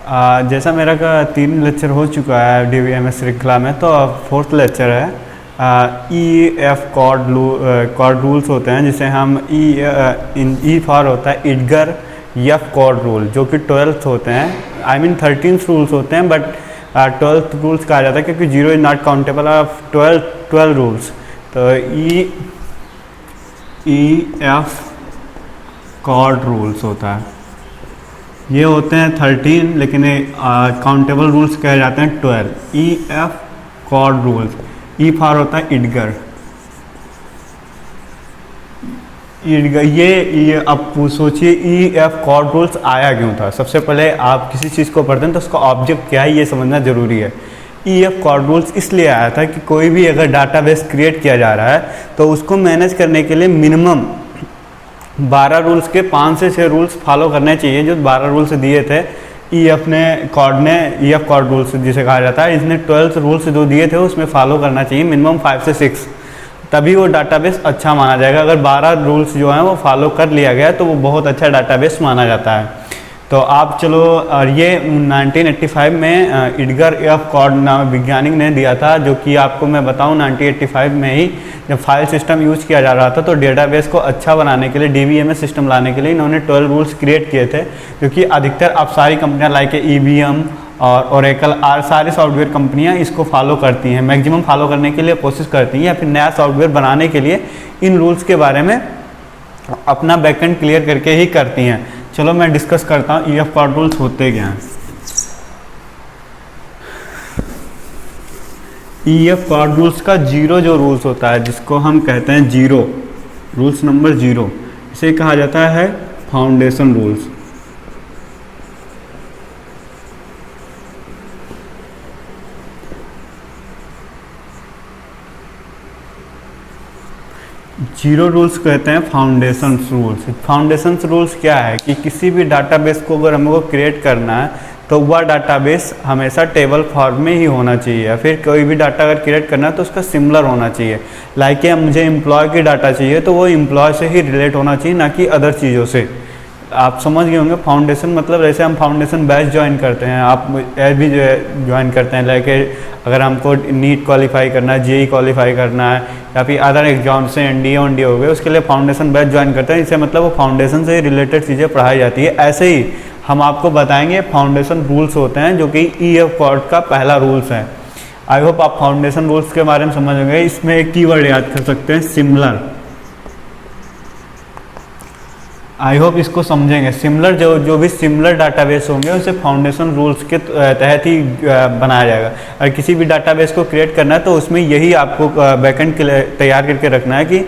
जैसा मेरा का 3 लेक्चर हो चुका है DBMS श्रृंखला में, तो 4th लेक्चर है। EF कॉर्ड रूल्स होते हैं, जिसे हम E फॉर होता है इडगर, F कॉर्ड रूल जो कि 12th होते हैं। I mean 13th रूल्स होते हैं, बट 12th रूल्स कहा जाता है क्योंकि 0 is not countable of 12 rules. तो EF कॉर्ड रूल्स होता है, ये होते हैं 13, लेकिन काउंटेबल रूल्स कहे जाते हैं 12। EF Codd rules, E for होता है इडगर। ये अब सोचिए EF कॉर्ड रूल्स आया क्यों था। सबसे पहले आप किसी चीज़ को पढ़ते हैं तो उसका ऑब्जेक्ट क्या है ये समझना ज़रूरी है। EF कॉर्ड रूल्स इसलिए आया था कि कोई भी अगर डाटाबेस क्रिएट किया जा रहा है तो उसको मैनेज करने के लिए मिनिमम 12 रूल्स के 5 से 6 रूल्स फॉलो करने चाहिए, जो 12 रूल्स दिए थे EF कॉर्ड रूल्स जिसे कहा जाता है। इसने 12 रूल्स जो दिए थे उसमें फॉलो करना चाहिए मिनिमम 5 से 6, तभी वो डाटाबेस अच्छा माना जाएगा। अगर 12 रूल्स जो हैं वो फॉलो कर लिया गया तो वो बहुत अच्छा डाटाबेस माना जाता है। तो आप चलो, और ये 1985 में इडगर F कॉर्ड नाम वैज्ञानिक ने दिया था, जो कि आपको मैं बताऊं 1985 में ही जब फाइल सिस्टम यूज किया जा रहा था तो डेटाबेस को अच्छा बनाने के लिए DBMS सिस्टम लाने के लिए इन्होंने 12 रूल्स क्रिएट किए थे, क्योंकि अधिकतर अब सारी कंपनियां लाइक EBM और ओरेकल सारी सॉफ्टवेयर कंपनियां इसको फॉलो करती हैं, मैक्सिमम फॉलो करने के लिए कोशिश करती हैं, या फिर नया सॉफ्टवेयर बनाने के लिए इन रूल्स के बारे में अपना बैकएंड क्लियर करके ही करती हैं। चलो मैं डिस्कस करता हूँ EF कॉर्ड रूल्स होते क्या हैं। EF कॉर्ड रूल्स का 0 जो रूल्स होता है, जिसको हम कहते हैं 0 रूल्स नंबर 0, इसे कहा जाता है फाउंडेशन रूल्स। जीरो रूल्स कहते हैं फाउंडेशन रूल्स। फाउंडेशन रूल्स क्या है कि किसी भी डाटाबेस को अगर हमको क्रिएट करना है तो वह डाटाबेस हमेशा टेबल फॉर्म में ही होना चाहिए, या फिर कोई भी डाटा अगर क्रिएट करना है तो उसका सिमिलर होना चाहिए। लाइक मुझे एम्प्लॉय की डाटा चाहिए तो वो एम्प्लॉय से ही रिलेट होना चाहिए, ना कि अदर चीज़ों से। आप समझ गए होंगे फाउंडेशन मतलब, जैसे हम फाउंडेशन बैच ज्वाइन करते हैं, आप एच भी ज्वाइन करते हैं, लाइक अगर हमको नीट क्वालिफाई करना है, JEE क्वालिफाई करना है, या फिर अदर एग्जाम से NDA हो गए, उसके लिए फाउंडेशन बैच ज्वाइन करते हैं। इससे मतलब वो फाउंडेशन से ही रिलेटेड चीज़ें पढ़ाई जाती है। ऐसे ही हम आपको बताएंगे फाउंडेशन रूल्स होते हैं, जो कि EF कॉर्ड का पहला रूल्स है। आई होप आप फाउंडेशन रूल्स के बारे में समझ होंगे। इसमें एक कीवर्ड याद कर सकते हैं, सिमिलर। आई होप इसको समझेंगे। सिमिलर जो भी सिमिलर डाटाबेस होंगे उसे फाउंडेशन रूल्स के तहत ही बनाया जाएगा। और किसी भी डाटाबेस को क्रिएट करना है तो उसमें यही आपको बैकएंड तैयार करके रखना है कि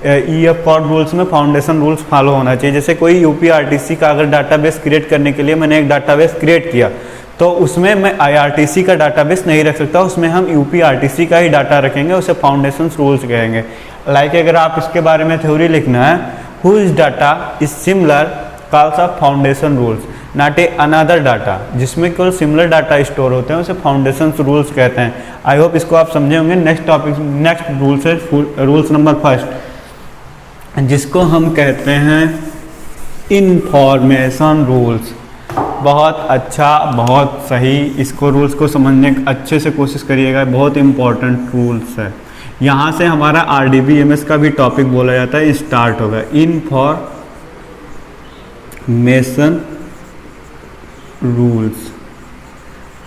EF कॉर्ड रूल्स में फाउंडेशन रूल्स फॉलो होना चाहिए। जैसे कोई UPRTC का अगर डाटाबेस क्रिएट करने के लिए मैंने एक डाटाबेस क्रिएट किया तो उसमें मैं IRTC का डाटाबेस नहीं रख सकता, उसमें हम UPRTC का ही डाटा रखेंगे, उसे फाउंडेशन रूल्स कहेंगे। लाइक अगर आप इसके बारे में थ्योरी लिखना है, whose data is similar calls of foundation rules not a another data, जिसमें केवल सिमिलर डाटा स्टोर होते हैं उसे फाउंडेशन रूल्स कहते हैं। आई होप इसको आप समझे होंगे। नेक्स्ट रूल्स है रूल्स नंबर 1, जिसको हम कहते हैं इंफॉर्मेशन रूल्स। बहुत अच्छा, बहुत सही, इसको रूल्स को समझने अच्छे से कोशिश करिएगा, बहुत इंपॉर्टेंट रूल्स है। यहाँ से हमारा RDBMS का भी टॉपिक बोला जाता है स्टार्ट होगा। इनफॉर्मेशन रूल्स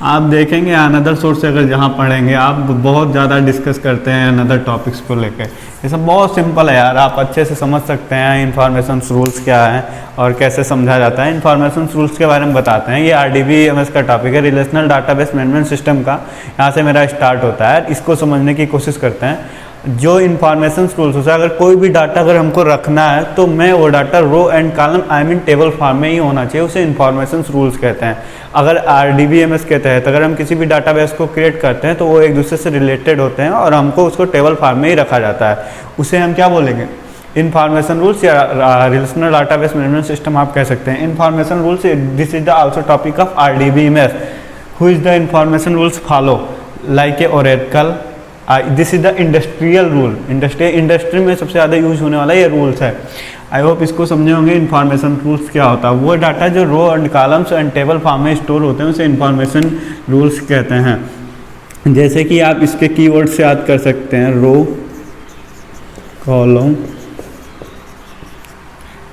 आप देखेंगे अनदर सोर्स से अगर जहाँ पढ़ेंगे आप बहुत ज़्यादा डिस्कस करते हैं अनदर टॉपिक्स को लेकर। ये सब बहुत सिंपल है यार, आप अच्छे से समझ सकते हैं इन्फॉर्मेशन रूल्स क्या है और कैसे समझा जाता है। इन्फॉर्मेशन रूल्स के बारे में बताते हैं। ये RDBMS का टॉपिक है, रिलेशनल डाटाबेस मैनेजमेंट सिस्टम का। यहाँ से मेरा स्टार्ट होता है, इसको समझने की कोशिश करते हैं। जो इन्फॉर्मेशन रूल्स होता है, अगर कोई भी डाटा अगर हमको रखना है तो मैं वो data row and column I mean table form में ही होना चाहिए, उसे इन्फॉर्मेशन रूल्स कहते हैं। अगर RDBMS के तहत अगर हम किसी भी डाटाबेस को क्रिएट करते हैं तो वो एक दूसरे से रिलेटेड होते हैं और हमको उसको टेबल फॉर्म में ही रखा जाता है, उसे हम क्या बोलेंगे, इन्फॉर्मेशन रूल्स या रिलेशनल डाटाबेस मैनेजमेंट सिस्टम आप कह सकते हैं। Information rules, this is the also topic of RDBMS। Who is the information rules follow like a Oracle. This is the industrial rule. Industry में सबसे ज़्यादा यूज होने वाला ये रूल्स है। आई होप इसको समझे होंगे। इन्फॉर्मेशन रूल्स क्या होता है, वो डाटा जो row and columns and table form में स्टोर होते हैं उसे इन्फॉर्मेशन रूल्स कहते हैं। जैसे कि आप इसके कीवर्ड से याद कर सकते हैं, रो, कॉलम,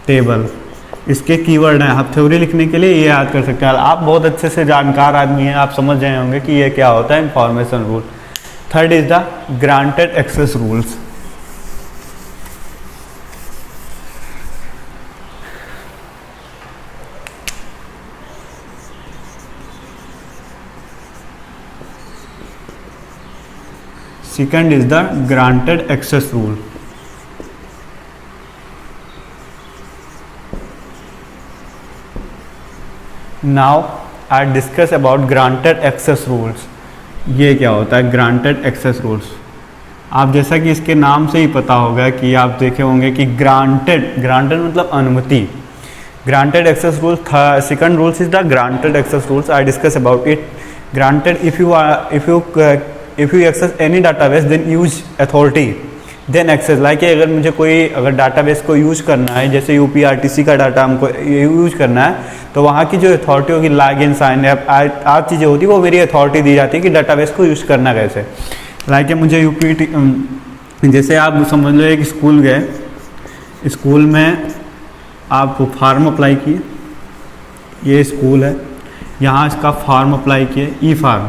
टेबल, इसके कीवर्ड हैं। आप थ्योरी लिखने के लिए ये याद कर सकते हैं। आप बहुत अच्छे से जानकार आदमी हैं, आप समझ रहे होंगे कि ये क्या होता है information rule. Third is the granted access rules. Second is the granted access rule. Now I discuss about granted access rules. ये क्या होता है ग्रांटेड एक्सेस रूल्स? आप जैसा कि इसके नाम से ही पता होगा कि आप देखे होंगे कि ग्रांटेड मतलब अनुमति। Granted access rule second rules is the granted access rules. I discuss about it. Granted if you access any database then use authority then access. Like अगर मुझे अगर डाटाबेस को यूज करना है, जैसे यूपीआरटीसी का डाटा हमको यूज करना है, तो वहाँ की जो अथॉरिटी होगी, लॉगिन, साइन अप, आज चीज़ें होती है, वो मेरी अथॉरिटी दी जाती है कि डाटाबेस को यूज करना कैसे। लाइक मुझे जैसे आप समझ लो एक स्कूल गए, स्कूल में आप फॉर्म अप्लाई किए, ये स्कूल है, यहाँ इसका फॉर्म अप्लाई किए, ई फार्म।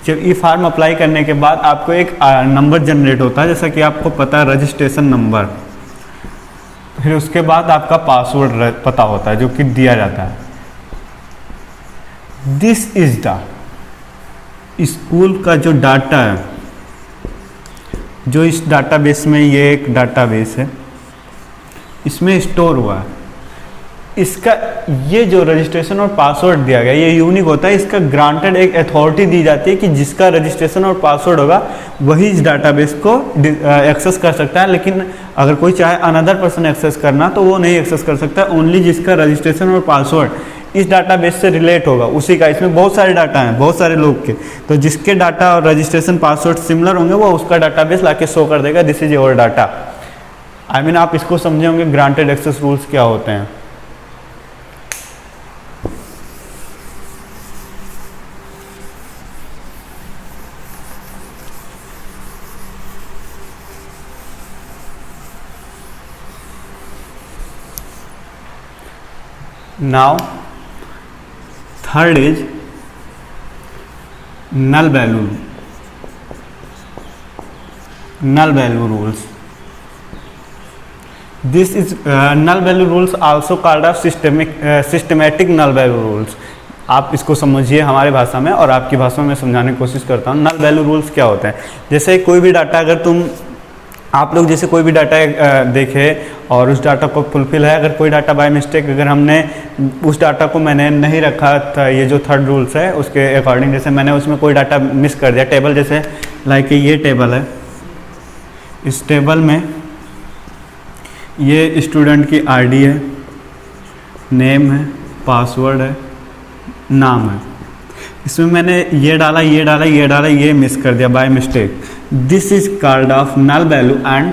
जब ई फार्म अप्लाई करने के बाद आपको एक नंबर जनरेट होता है, जैसा कि आपको पता है रजिस्ट्रेशन नंबर। फिर उसके बाद आपका पासवर्ड पता होता है जो कि दिया जाता है। दिस इज द स्कूल का जो डाटा है, जो इस डाटाबेस में, ये एक डाटाबेस है, इसमें स्टोर हुआ है। इसका ये जो रजिस्ट्रेशन और पासवर्ड दिया गया ये यूनिक होता है। इसका ग्रांटेड एक अथॉरिटी दी जाती है कि जिसका रजिस्ट्रेशन और पासवर्ड होगा वही इस डाटाबेस को एक्सेस कर सकता है। लेकिन अगर कोई चाहे अनदर पर्सन एक्सेस करना तो वो नहीं एक्सेस कर सकता। ओनली जिसका रजिस्ट्रेशन और पासवर्ड इस डाटाबेस से रिलेट होगा उसी का। इसमें बहुत सारे डाटा हैं, बहुत सारे लोग के, तो जिसके डाटा और रजिस्ट्रेशन पासवर्ड सिमिलर होंगे वो उसका डाटाबेस लाके शो कर देगा, this is your data. I mean आप इसको समझे होंगे ग्रांटेड एक्सेस रूल्स क्या होते हैं। Now third is null value rules. This is null value rules also called as systematic null value rules. आप इसको समझिए हमारे भाषा में और आपकी भाषा में समझाने की कोशिश करता हूँ। नल वैल्यू रूल्स क्या होते हैं? जैसे कोई भी डाटा अगर आप लोग जैसे कोई भी डाटा देखे और उस डाटा को फुलफिल है, अगर कोई डाटा बाय मिस्टेक अगर हमने उस डाटा को मैंने नहीं रखा था, ये जो थर्ड रूल्स है उसके अकॉर्डिंग, जैसे मैंने उसमें कोई डाटा मिस कर दिया, टेबल जैसे लाइक ये टेबल है, इस टेबल में ये स्टूडेंट की आईडी है, नेम है, पासवर्ड है, नाम है, इसमें मैंने ये मिस कर दिया by mistake. This is called of null value and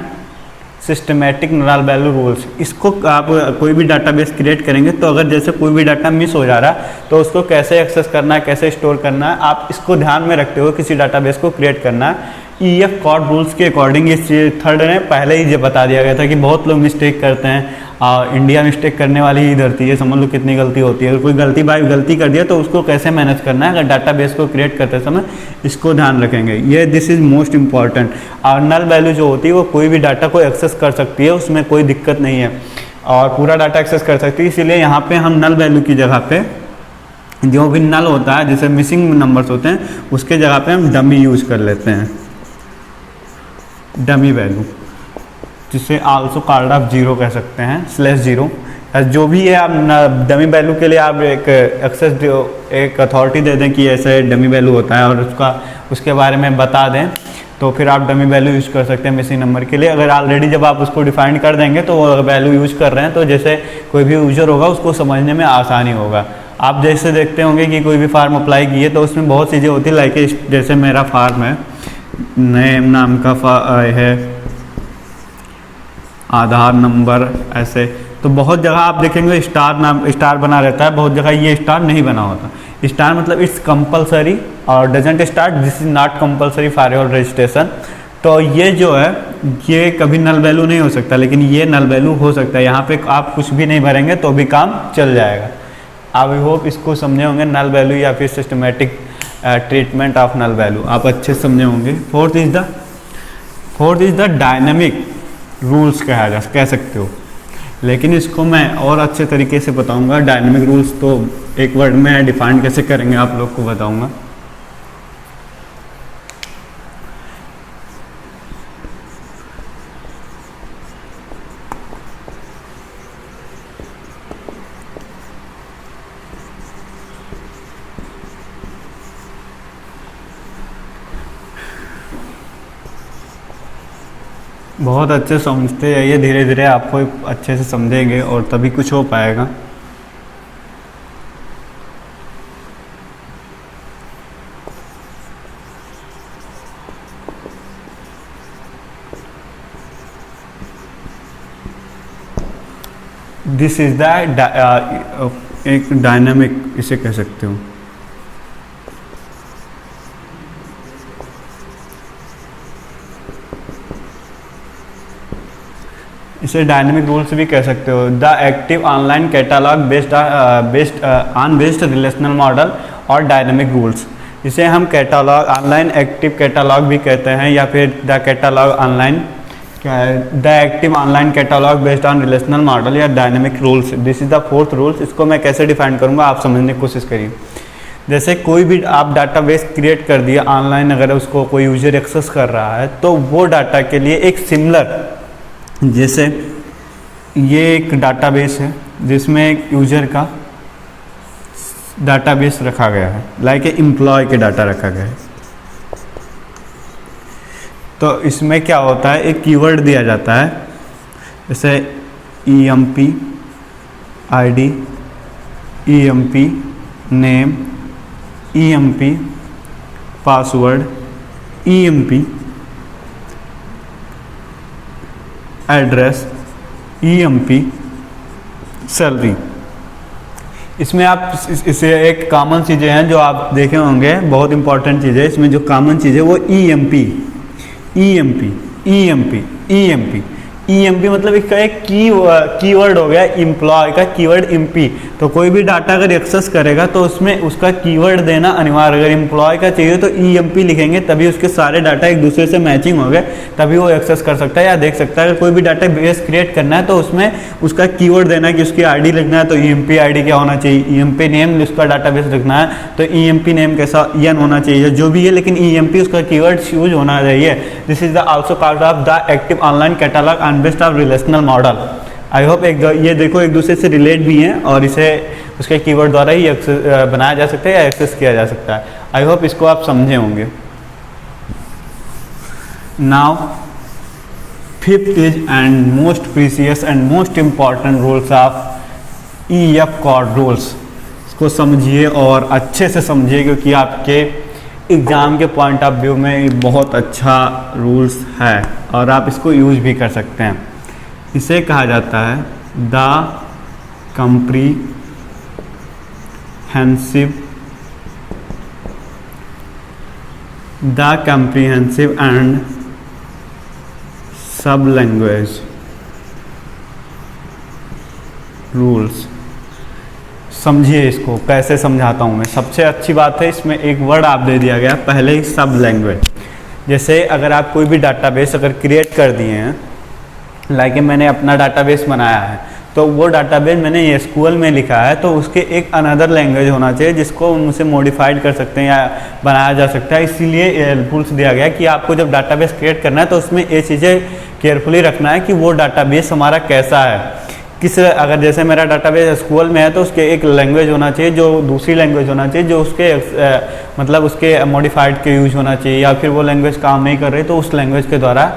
systematic null value rules. इसको आप कोई भी डाटाबेस क्रिएट करेंगे तो अगर जैसे कोई भी डाटा मिस हो जा रहा है तो उसको कैसे एक्सेस करना है, कैसे स्टोर करना है, आप इसको ध्यान में रखते हुए किसी डाटाबेस को क्रिएट करना है। EF कॉड रूल्स के अकॉर्डिंग इस थर्ड ने पहले ही ये बता दिया गया था कि बहुत लोग मिस्टेक करते हैं। इंडिया मिस्टेक करने वाली ही धरती है, समझ लो कितनी गलती होती है। अगर कोई गलती कर दिया तो उसको कैसे मैनेज करना है, अगर डाटाबेस को क्रिएट करते समय इसको ध्यान रखेंगे। ये दिस इज मोस्ट इंपॉर्टेंट। और नल वैल्यू जो होती है वो कोई भी डाटा को एक्सेस कर सकती है, उसमें कोई दिक्कत नहीं है और पूरा डाटा एक्सेस कर सकती है। इसीलिए यहाँ पे हम नल वैल्यू की जगह पे जो भी नल होता है, जैसे मिसिंग नंबर्स होते हैं, उसके जगह पे हम डमी यूज कर लेते हैं, डमी वैल्यू, जिसे आल्सो कॉल्ड ऑफ जीरो कह सकते हैं, /0। जो भी है आप डमी वैल्यू के लिए आप एक अथॉरिटी दे दें कि ऐसे डमी वैल्यू होता है और उसके बारे में बता दें, तो फिर आप डमी वैल्यू यूज़ कर सकते हैं मिसिंग नंबर के लिए। अगर ऑलरेडी जब आप उसको डिफाइन कर देंगे तो वो वैल्यू यूज़ कर रहे हैं तो जैसे कोई भी यूजर होगा उसको समझने में आसानी होगा। आप जैसे देखते होंगे कि कोई भी फार्म अप्लाई किए तो उसमें बहुत चीज़ें होती है, लाइक जैसे मेरा फार्म है, नेम नाम का है, आधार नंबर, ऐसे। तो बहुत जगह आप देखेंगे स्टार बना रहता है, बहुत जगह ये स्टार नहीं बना होता। स्टार मतलब इट्स कंपलसरी और doesn't start, this is not compulsory for your registration. तो ये जो है ये कभी नल वैल्यू नहीं हो सकता, लेकिन ये नल वैल्यू हो सकता है। यहाँ पे आप कुछ भी नहीं भरेंगे तो भी काम चल जाएगा। आई होप इसको समझे होंगे, नल वैल्यू या फिर systematic treatment of null value आप अच्छे से समझे होंगे। Fourth is the dynamic rules कह सकते हो, लेकिन इसको मैं और अच्छे तरीके से बताऊंगा। डायनेमिक रूल्स तो एक वर्ड में डिफाइन कैसे करेंगे आप लोग को बताऊंगा। बहुत अच्छे समझते जाइए, धीरे धीरे आपको अच्छे से समझेंगे और तभी कुछ हो पाएगा। दिस इज द एक डायनामिक इसे कह सकते हो। इसे डायनेमिक रूल्स भी कह सकते हो। The active online catalogue based relational model और डायनेमिक रूल्स, इसे हम कैटालॉग ऑनलाइन एक्टिव कैटालॉग भी कहते हैं, या फिर the catalogue online the active online catalogue based on relational model या dynamic rules. This is the fourth rules. इसको मैं कैसे डिफाइन करूँगा आप समझने की कोशिश करिए। जैसे कोई भी आप डाटाबेस क्रिएट कर दिया ऑनलाइन, अगर उसको कोई यूजर एक्सेस कर रहा है तो वो डाटा के लिए एक सिमिलर, जैसे ये एक डाटाबेस है जिसमें एक यूजर का डाटाबेस रखा गया है, लाइक एम्प्लॉय के डाटा रखा गया है। तो इसमें क्या होता है, एक कीवर्ड दिया जाता है, जैसे emp id, emp name, emp password, emp address, emp salary. इसमें आप इसे एक कॉमन चीज़ें हैं जो आप देखे होंगे, बहुत इंपॉर्टेंट चीज़ें। इसमें जो कॉमन चीज़ है वो emp मतलब इसका एक कीवर्ड हो गया, एम्प्लॉय का कीवर्ड emp। तो कोई भी डाटा अगर एक्सेस करेगा तो उसमें उसका कीवर्ड देना अनिवार्य। अगर एम्प्लॉय का चाहिए तो emp लिखेंगे, तभी उसके सारे डाटा एक दूसरे से मैचिंग हो गए, तभी वो एक्सेस कर सकता है या देख सकता है। अगर कोई भी डाटा बेस क्रिएट करना है तो उसमें उसका कीवर्ड देना है कि उसकी आईडी लिखना है तो emp आईडी क्या होना चाहिए, emp नेम उसका डाटाबेस लिखना है तो emp नेम कैसा n होना चाहिए, जो भी है, लेकिन emp उसका कीवर्ड यूज होना चाहिए। This is the also part of the active online catalogue based of relational model. I hope ये देखो एक दूसरे से रिलेट भी हैं और इसे उसके कीवर्ड द्वारा ही बनाया जा सकता है या एक्सेस किया जा सकता है। आई होप इसको आप समझे होंगे। Now fifth is and most precious and most important rules of EF Codd rules. इसको समझिए और अच्छे से समझिए, क्योंकि आपके एग्ज़ाम के पॉइंट ऑफ व्यू में बहुत अच्छा रूल्स है और आप इसको यूज भी कर सकते हैं। इसे कहा जाता है the comprehensive and sub language rules. समझिए इसको, कैसे समझाता हूँ मैं। सबसे अच्छी बात है इसमें एक वर्ड आप दे दिया गया पहले ही, सब लैंग्वेज। जैसे अगर आप कोई भी डाटाबेस अगर क्रिएट कर दिए हैं, लाइक मैंने अपना डाटाबेस बनाया है, तो वो डाटाबेस मैंने SQL में लिखा है, तो उसके एक अनदर लैंग्वेज होना चाहिए जिसको उनसे मॉडिफाइड कर सकते हैं या बनाया जा सकता है। इसीलिए रूल्स दिया गया कि आपको जब डाटाबेस क्रिएट करना है तो उसमें ये चीज़ें केयरफुली रखना है कि वो डाटाबेस हमारा कैसा है, किस, अगर जैसे मेरा डाटाबेस SQL में है तो उसके एक लैंग्वेज होना चाहिए, जो दूसरी लैंग्वेज होना चाहिए जो उसके मतलब उसके मॉडिफाइड के यूज होना चाहिए, या फिर वो लैंग्वेज काम नहीं कर रही तो उस लैंग्वेज के द्वारा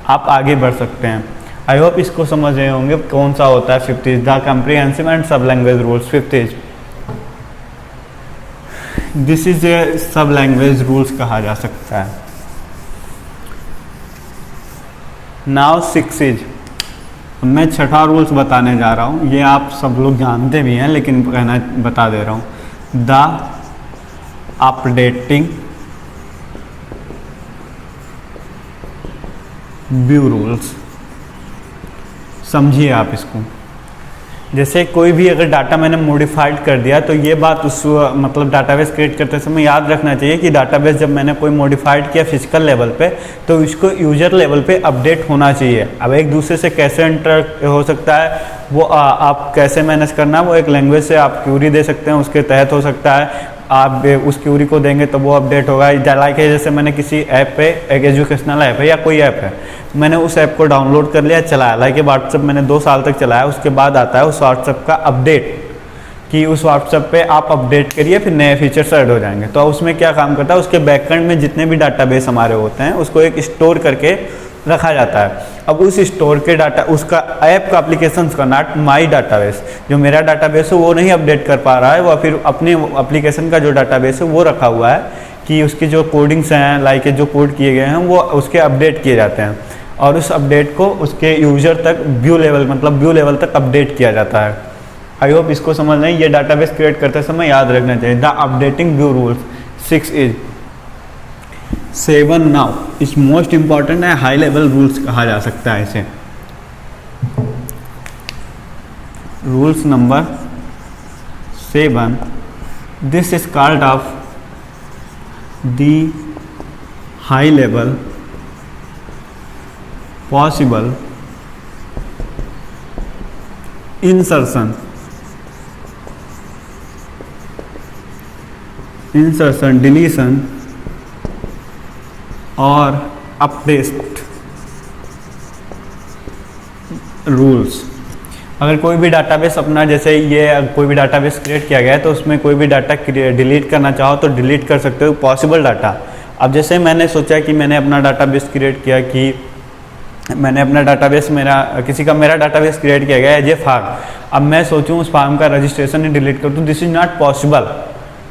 आप आगे बढ़ सकते हैं। आई होप इसको समझ रहे होंगे कौन सा होता है। Fifth is the comprehensive and sub language rules. Fifth is this is a sub language rules कहा जा सकता है। नाउ सिक्स इज मैं छठा रूल्स बताने जा रहा हूँ, ये आप सब लोग जानते भी हैं लेकिन कहना बता दे रहा हूँ। द अपडेटिंग व्यू रूल्स, समझिए आप इसको। जैसे कोई भी अगर डाटा मैंने मॉडिफाइड कर दिया तो ये बात उस मतलब डाटाबेस क्रिएट करते समय याद रखना चाहिए कि डाटाबेस जब मैंने कोई मॉडिफाइड किया फिजिकल लेवल पे तो इसको यूजर लेवल पे अपडेट होना चाहिए। अब एक दूसरे से कैसे इंटर हो सकता है वो आप कैसे मैनेज करना, वो एक लैंग्वेज से आप क्यूरी दे सकते हैं, उसके तहत हो सकता है। आप उस क्यूरी को देंगे तो वो अपडेट होगा। लाइक जैसे मैंने किसी ऐप पे, एक एजुकेशनल ऐप है या कोई ऐप है, मैंने उस ऐप को डाउनलोड कर लिया, चलाया, लाइक व्हाट्सएप मैंने 2 साल तक चलाया, उसके बाद आता है उस व्हाट्सएप का अपडेट कि उस व्हाट्सएप पे आप अपडेट करिए फिर नए फीचर्स ऐड हो जाएंगे। तो उसमें क्या काम करता है, उसके बैकएंड में जितने भी डाटाबेस हमारे होते हैं उसको एक स्टोर करके रखा जाता है। अब उस स्टोर के डाटा, उसका ऐप का एप्लीकेशन का, नॉट माई डाटाबेस, जो मेरा डाटाबेस है वो नहीं अपडेट कर पा रहा है, वो फिर अपने एप्लीकेशन का जो डाटाबेस है वो रखा हुआ है कि उसकी जो कोडिंग्स हैं, लाइक जो कोड किए गए हैं वो उसके अपडेट किए जाते हैं और उस अपडेट को उसके यूजर तक व्यू लेवल, मतलब व्यू लेवल तक अपडेट किया जाता है। आई होप इसको समझ लें, ये डाटाबेस क्रिएट करते समय याद रखना चाहिए। The updating view rules 6 is 7 now is most important है, हाई लेवल रूल्स कहा जा सकता है इसे। Rules number 7, this is called of the high level possible insertion deletion और अपडेट रूल्स। अगर कोई भी डाटाबेस अपना, जैसे ये कोई भी डाटाबेस क्रिएट किया गया है तो उसमें कोई भी डाटा डिलीट करना चाहो तो डिलीट कर सकते हो, पॉसिबल डाटा। अब जैसे मैंने सोचा कि मैंने अपना डाटाबेस क्रिएट किया, कि मैंने अपना डाटाबेस, मेरा डाटाबेस क्रिएट किया गया है ये फार्म, अब मैं सोचूं उस फार्म का रजिस्ट्रेशन ही डिलीट कर दूं, दिस इज नॉट पॉसिबल,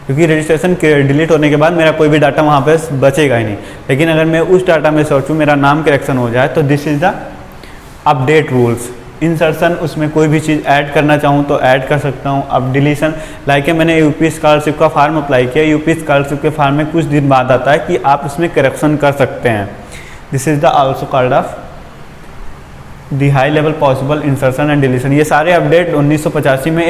क्योंकि रजिस्ट्रेशन डिलीट होने के बाद मेरा कोई भी डाटा वहाँ पे बचेगा ही नहीं। लेकिन अगर मैं उस डाटा में सोचूं मेरा नाम करेक्शन हो जाए तो this is the update rules. Insertion, उसमें कोई भी चीज़ ऐड करना चाहूँ तो ऐड कर सकता हूँ। अब डिलीशन, लाइक मैंने यूपी स्कॉलरशिप का फॉर्म अप्लाई किया, यूपी स्कॉलरशिप के फॉर्म में कुछ दिन बाद आता है कि आप इसमें करेक्शन कर सकते हैं, this is the also called off the high level possible insertion and deletion. ये सारे अपडेट 1985 में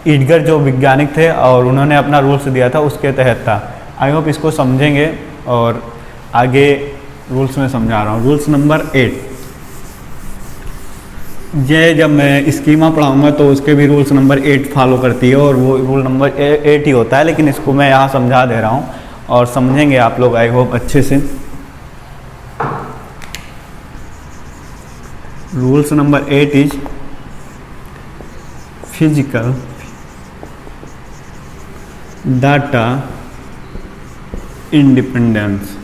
ईडगर जो वैज्ञानिक थे और उन्होंने अपना रूल्स दिया था उसके तहत था। आई होप इसको समझेंगे और आगे रूल्स में समझा रहा हूँ। रूल्स नंबर 8, ये जब मैं स्कीमा पढ़ाऊँगा तो उसके भी रूल्स नंबर 8 फॉलो करती है और वो रूल नंबर 8 ही होता है, लेकिन इसको मैं यहाँ समझा दे रहा हूँ और समझेंगे आप लोग आई होप अच्छे से। Rules number 8 is physical data independence.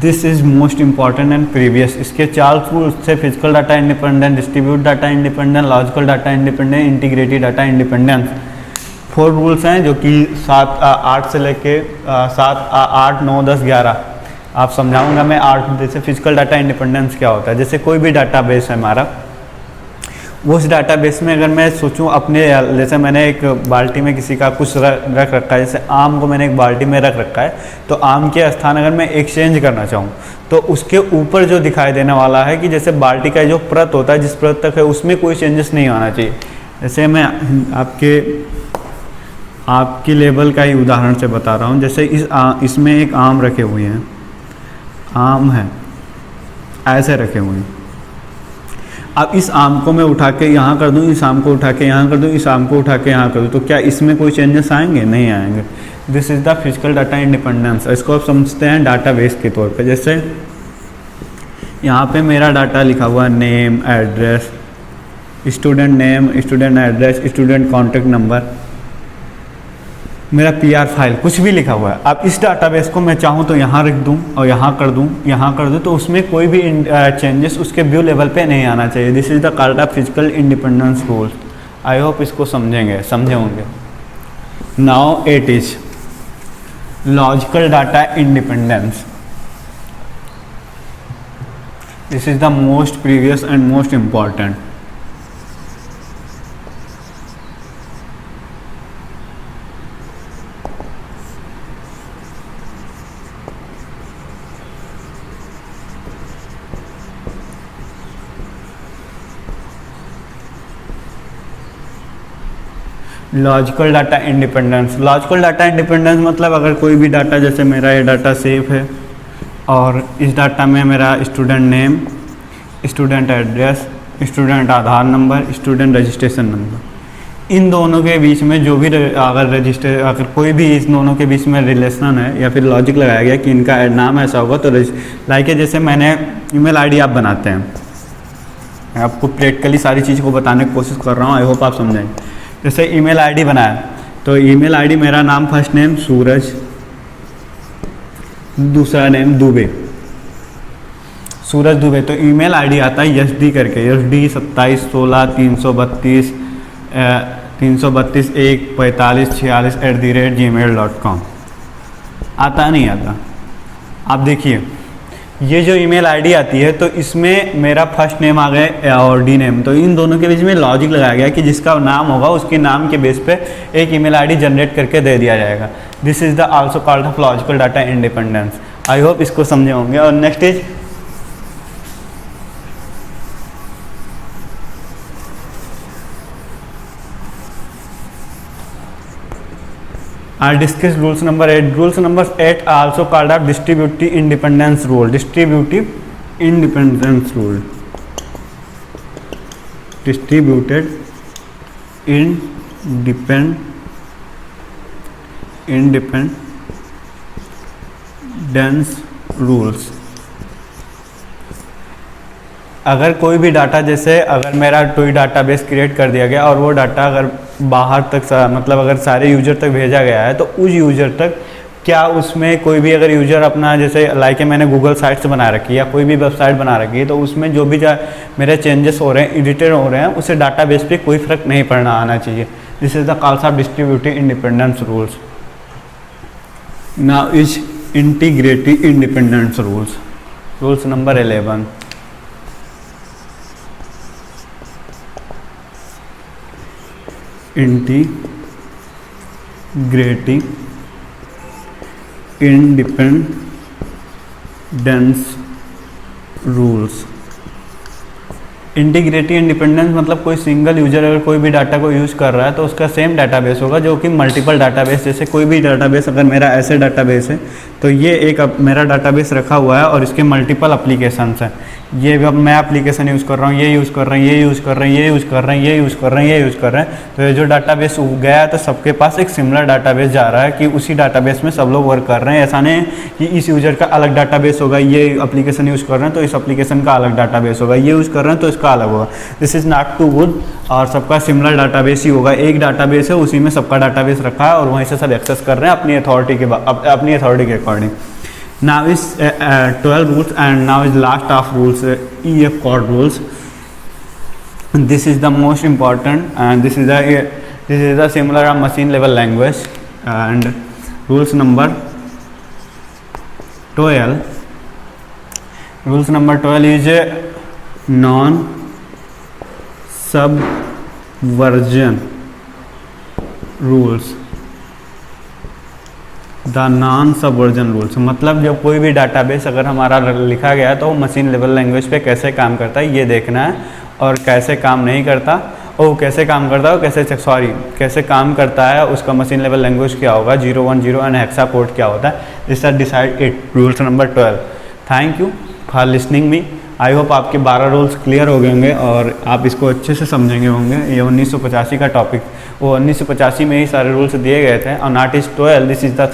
This is most important and previous. इसके 4 रूल्स थे, physical data independent, distribute data independent, logical data independent, integrated data independence. 4 rules हैं जो कि 8 से लेके 8, 9, 10, 11 आप समझाऊंगा मैं। 8 जैसे फिजिकल डाटा इंडिपेंडेंस क्या होता है, जैसे कोई भी डाटाबेस है हमारा, उस डाटाबेस में अगर मैं सोचूं अपने, जैसे मैंने एक बाल्टी में किसी का कुछ रख रखा है, जैसे आम को मैंने एक बाल्टी में रख रखा है, तो आम के स्थान अगर मैं एक्सचेंज करना चाहूँ तो उसके ऊपर जो दिखाई देने वाला है कि जैसे बाल्टी का जो परत होता है, जिस परत तक है उसमें कोई चेंजेस नहीं आना चाहिए। जैसे मैं आपकी लेवल का ही उदाहरण से बता रहा हूँ। जैसे इसमें एक आम रखे हुए हैं, आम है ऐसे रखे हुए हैं, अब इस आम को मैं उठा के यहाँ कर दूँ, इस आम को उठा के यहाँ कर दूँ, इस आम को उठा के यहाँ कर दूँ, तो क्या इसमें कोई चेंजेस आएंगे? नहीं आएंगे। This is the physical data independence. इसको आप समझते हैं डाटाबेस के तौर पे। जैसे यहाँ पे मेरा डाटा लिखा हुआ है, name, address, student name, student address, student contact number, मेरा PR फाइल, कुछ भी लिखा हुआ है। अब इस डाटाबेस को मैं चाहूँ तो यहाँ रख दूँ और यहाँ कर दूँ, यहाँ कर दूँ, तो उसमें कोई भी चेंजेस उसके व्यू लेवल पे नहीं आना चाहिए। This is the called off physical independence rule. I hope इसको समझे होंगे। Now 8 is logical data independence, this is the most previous and most important. Logical data independence, logical data independence मतलब अगर कोई भी डाटा, जैसे मेरा ये डाटा सेफ है और इस डाटा में मेरा student name, student address, student Aadhaar number, student registration number, इन दोनों के बीच में जो भी अगर कोई भी इस दोनों के बीच में रिलेशन है या फिर लॉजिक लगाया गया कि इनका नाम ऐसा होगा, तो लाइक जैसे मैंने ईमेल आईडी आप बनाते हैं, मैं आपको प्रैक्टिकली सारी चीज़ को बताने की कोशिश कर रहा हूँ, आई होप आप समझेंगे। जैसे ईमेल आईडी बनाया तो ईमेल आईडी मेरा नाम, फर्स्ट नेम सूरज, दूसरा नेम दुबे, सूरज दुबे, तो ईमेल आईडी आता है SD करके, SD 2716 332 1 45 46 @gmail.com। आता नहीं आता? आप देखिए ये जो ईमेल आईडी आती है तो इसमें मेरा फर्स्ट नेम आ गया और डी नेम, तो इन दोनों के बीच में लॉजिक लगाया गया कि जिसका नाम होगा उसके नाम के बेस पे एक ईमेल आईडी जनरेट करके दे दिया जाएगा। This is the also called off logical data independence. I hope इसको समझे होंगे। और next is I discuss rules number 8. Rules number 8 are also called as distributive independence rule. Distributive independence rule. Distributed independence rules. अगर कोई भी data, जैसे अगर मेरा कोई डाटाबेस क्रिएट कर दिया गया और वो डाटा अगर बाहर तक मतलब अगर सारे यूजर तक भेजा गया है, तो उस यूजर तक क्या उसमें कोई भी अगर यूजर अपना, जैसे लाइक मैंने गूगल साइट्स बना रखी है या कोई भी वेबसाइट बना रखी है, तो उसमें जो भी मेरे चेंजेस हो रहे हैं, एडिटेड हो रहे हैं, उससे डाटाबेस पे कोई फर्क नहीं पड़ना आना चाहिए। This is the calls of distributive independence rules. Now is integrative independence rules. Rules number 11। Integrative independence rules. Integrative independence मतलब कोई सिंगल यूजर अगर कोई भी डाटा को यूज़ कर रहा है तो उसका सेम डाटाबेस होगा जो कि मल्टीपल डाटाबेस। जैसे कोई भी डाटाबेस, अगर मेरा ऐसे डाटाबेस है तो ये एक मेरा डाटाबेस रखा हुआ है और इसके मल्टीपल एप्लीकेशंस हैं। ये अब मैं एप्लीकेशन यूज़ कर रहा हूँ, ये यूज़ कर रहे हैं, ये यूज़ कर रहे हैं, ये यूज़ कर रहे हैं, ये यूज़ कर रहे हैं, ये यूज़ कर रहे हैं, तो ये जो डाटाबेस गया है तो सबके पास एक सिमिलर डाटाबेस जा रहा है कि उसी डाटाबेस में सब लोग वर्क कर रहे हैं। ऐसा नहीं कि इस यूजर का अलग डाटाबेस होगा, ये एप्लीकेशन यूज़ कर रहे हैं तो इस एप्लीकेशन का अलग डाटाबेस होगा, ये यूज़ कर रहे हैं तो इसका अलग होगा। This is not too good. और सबका सिमिलर डाटाबेस ही होगा। एक डाटाबेस है, उसी में सबका डाटाबेस रखा है और वहीं से सब एक्सेस कर रहे हैं अपनी अथॉरिटी के according. Now is 12 rules and now is last of rules, EF code rules. This is the most important and this is the similar machine level language. And rules number 12. Rules number 12 is non subversion rules. The non subversion rules मतलब जब कोई भी database अगर हमारा लिखा गया है तो वो मशीन लेवल लैंग्वेज पे कैसे काम करता है ये देखना है, और कैसे काम नहीं करता, और कैसे काम करता है, कैसे काम करता है, उसका मशीन लेवल लैंग्वेज क्या होगा, 010 एंड हेक्सा कोड क्या होता है। This are decide it rules number 12। Thank you for listening me. I hope आपके 12 रूल्स क्लियर हो गए होंगे और आप इसको अच्छे से समझेंगे होंगे। ये 1985 का टॉपिक, वो 1985 में ही सारे रूल्स दिए गए थे। और not is 12, this is the